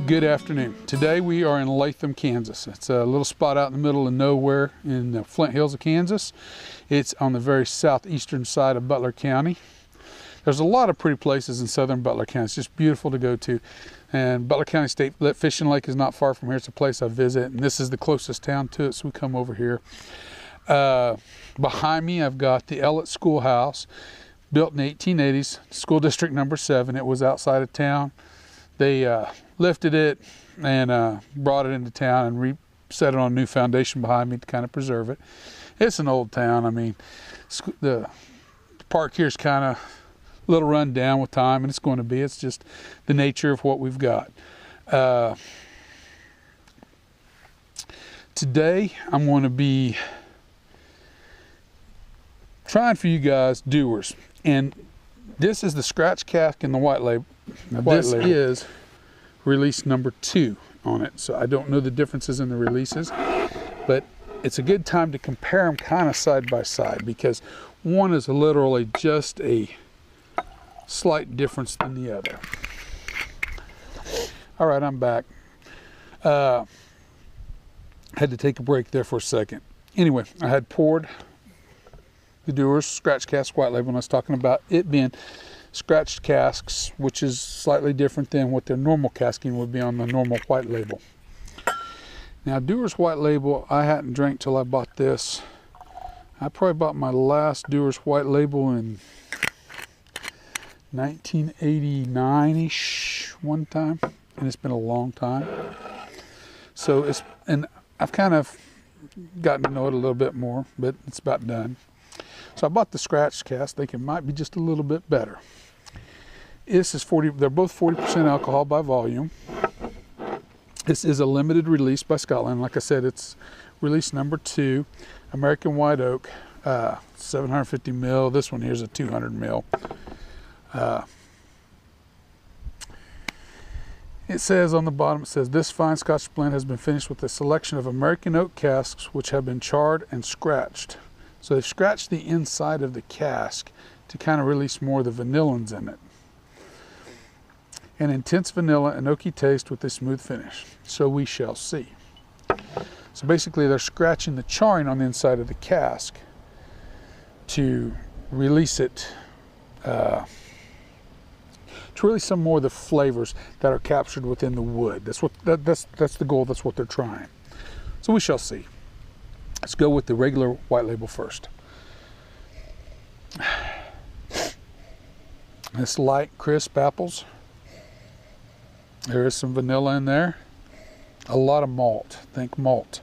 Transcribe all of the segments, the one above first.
Good afternoon. Today we are in Latham, Kansas. It's a little spot out in the middle of nowhere in the Flint Hills of Kansas. It's on the very southeastern side of Butler County. There's a lot of pretty places in southern Butler County. It's just beautiful to go to. And Butler County State Fishing Lake is not far from here. It's a place I visit, and this is the closest town to it, so we come over here. Behind me I've got the Ellet Schoolhouse, built in the 1880s, school district number 7. It was outside of town. They lifted it and brought it into town and set it on a new foundation behind me to kind of preserve it. It's an old town. I mean, the park here is kind of a little run down with time, and it's going to be. It's just the nature of what we've got. Today I'm going to be trying for you guys Dewars, and this is the scratch cask and the white label. Now this is release number 2 on it, so I don't know the differences in the releases, but it's a good time to compare them kind of side by side, because one is literally just a slight difference than the other. All right, I'm back. Had to take a break there for a second. Anyway, I had poured the Dewar's scratch cask white label, and I was talking about it being scratched casks, which is slightly different than what their normal casking would be on the normal white label. Now, Dewar's white label, I hadn't drank till I bought this. I probably bought my last Dewar's white label in 1989-ish one time, and it's been a long time. So and I've kind of gotten to know it a little bit more, but it's about done. So I bought the scratch cask, thinking it might be just a little bit better. This is 40, they're both 40% alcohol by volume. This is a limited release by Scotland. Like I said, it's release number 2, American White Oak, 750 mil. This one here is a 200 mil. It says on the bottom, it says, this fine Scotch blend has been finished with a selection of American oak casks which have been charred and scratched. So they've scratched the inside of the cask to kind of release more of the vanillins in it. An intense vanilla and oaky taste with a smooth finish. So we shall see. So basically they're scratching the charring on the inside of the cask to release it, to release some more of the flavors that are captured within the wood. That's the goal. That's what they're trying. So we shall see. Let's go with the regular white label first. This light, crisp apples. There is some vanilla in there. A lot of malt. Think malt.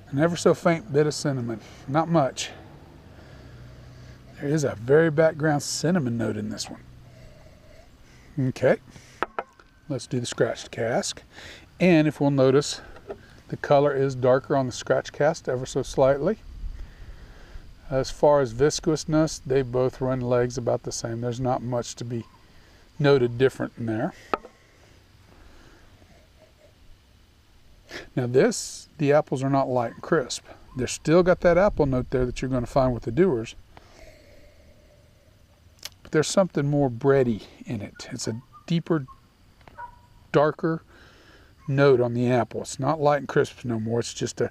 An ever so faint bit of cinnamon. Not much. There is a very background cinnamon note in this one. Okay, let's do the scratched cask. And if we'll notice, the color is darker on the scratch cask ever so slightly. As far as viscousness, they both run legs about the same. There's not much to be noted different in there. Now the apples are not light and crisp. They're still got that apple note there that you're going to find with the Dewars. But there's something more bready in it. It's a deeper, darker note on the apple. It's not light and crisp no more. It's just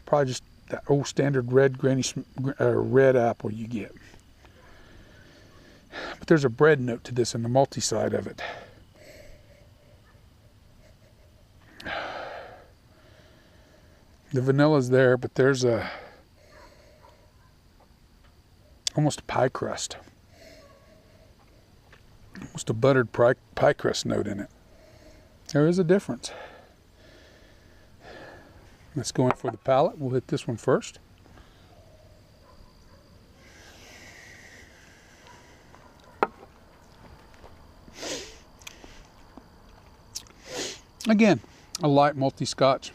probably just that old standard red red apple you get. But there's a bread note to this in the malty side of it. The vanilla's there, but there's almost a pie crust. Almost a buttered pie crust note in it. There is a difference. Let's go in for the palate. We'll hit this one first. Again, a light malty Scotch.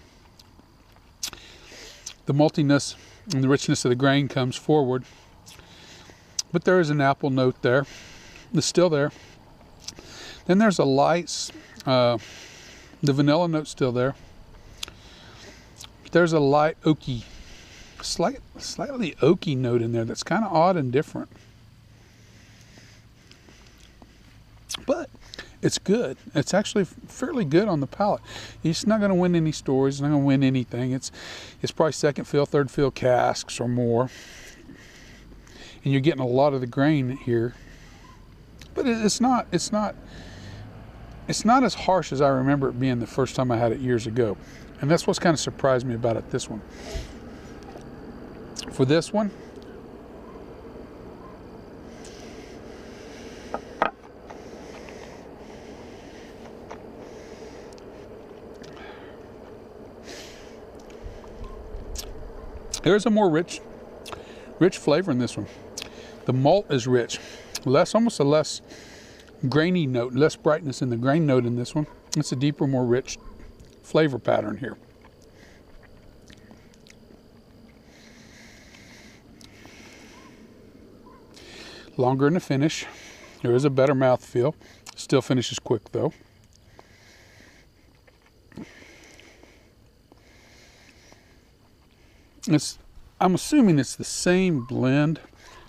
The maltiness and the richness of the grain comes forward, but there is an apple note there. It's still there. Then there's a light, the vanilla note still there. there's a light oaky, slightly oaky note in there that's kind of odd and different. But it's good. It's actually fairly good on the palate. It's not going to win any stores. It's not going to win anything. It's probably second fill, third fill casks or more. And you're getting a lot of the grain here. But it's not as harsh as I remember it being the first time I had it years ago. And that's what's kind of surprised me about it, this one. For this one, there's a more rich flavor in this one. The malt is rich, almost a less grainy note, less brightness in the grain note in this one. It's a deeper, more rich flavor pattern here. Longer in the finish. There is a better mouthfeel. Still finishes quick though. I'm assuming it's the same blend,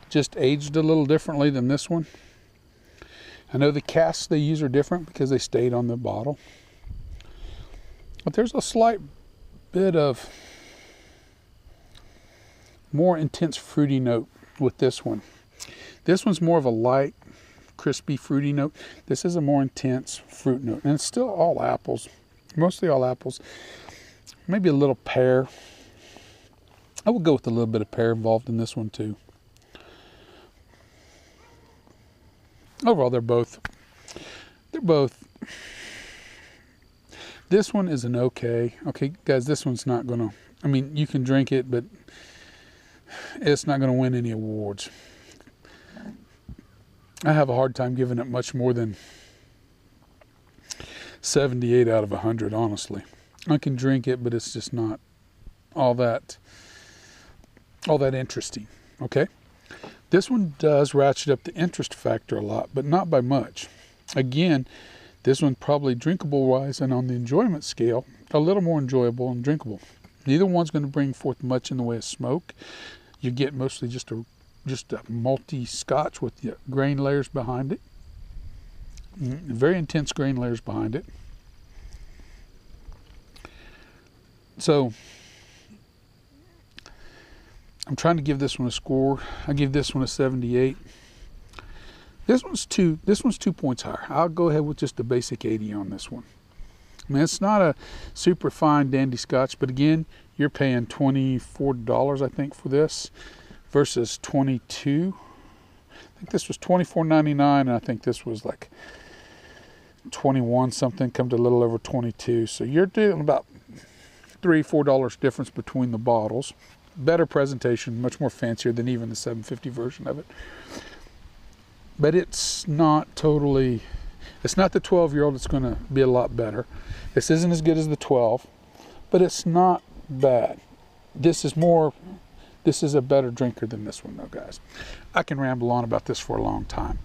just aged a little differently than this one. I know the casks they use are different because they stayed on the bottle. But there's a slight bit of more intense fruity note with this one. This one's more of a light, crispy, fruity note. This is a more intense fruit note. And it's still all apples, mostly all apples. Maybe a little pear. I would go with a little bit of pear involved in this one too. Overall, they're both, this one is an okay guys, this one's not gonna, I mean, you can drink it, but it's not gonna win any awards. I have a hard time giving it much more than 78 out of 100, honestly. I can drink it, but it's just not all that interesting, okay? This one does ratchet up the interest factor a lot, but not by much. Again, this one probably drinkable wise and on the enjoyment scale, a little more enjoyable and drinkable. Neither one's going to bring forth much in the way of smoke. You get mostly just a malty Scotch with the grain layers behind it. Very intense grain layers behind it. So I'm trying to give this one a score. I give this one a 78. This one's 2 points higher. I'll go ahead with just a basic 80 on this one. I mean, it's not a super fine dandy Scotch, but again, you're paying $24, I think, for this versus $22. I think this was $24.99, and I think this was like 21 something, come to a little over 22. So you're doing about $3-4 difference between the bottles. Better presentation, much more fancier than even the 750 version of it. But it's not totally, it's not the 12-year-old. It's going to be a lot better. This isn't as good as the 12, but it's not bad. This is a better drinker than this one though, guys. I can ramble on about this for a long time.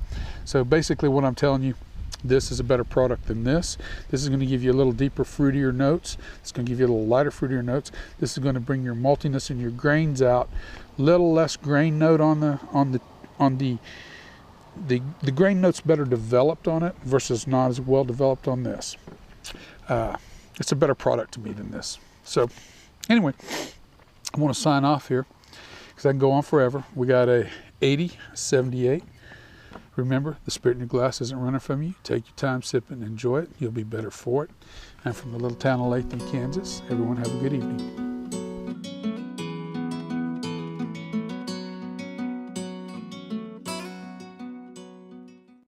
So basically what I'm telling you, this is a better product than this. This is going to give you a little deeper, fruitier notes. It's going to give you a little lighter, fruitier notes. This is going to bring your maltiness and your grains out. Little less grain note on the grain note's better developed on it versus not as well developed on this. It's a better product to me than this. So anyway, I want to sign off here because I can go on forever. We got a 80, 78. Remember, the spirit in your glass isn't running from you. Take your time, sip it, and enjoy it. You'll be better for it. I'm from the little town of Latham, Kansas. Everyone have a good evening.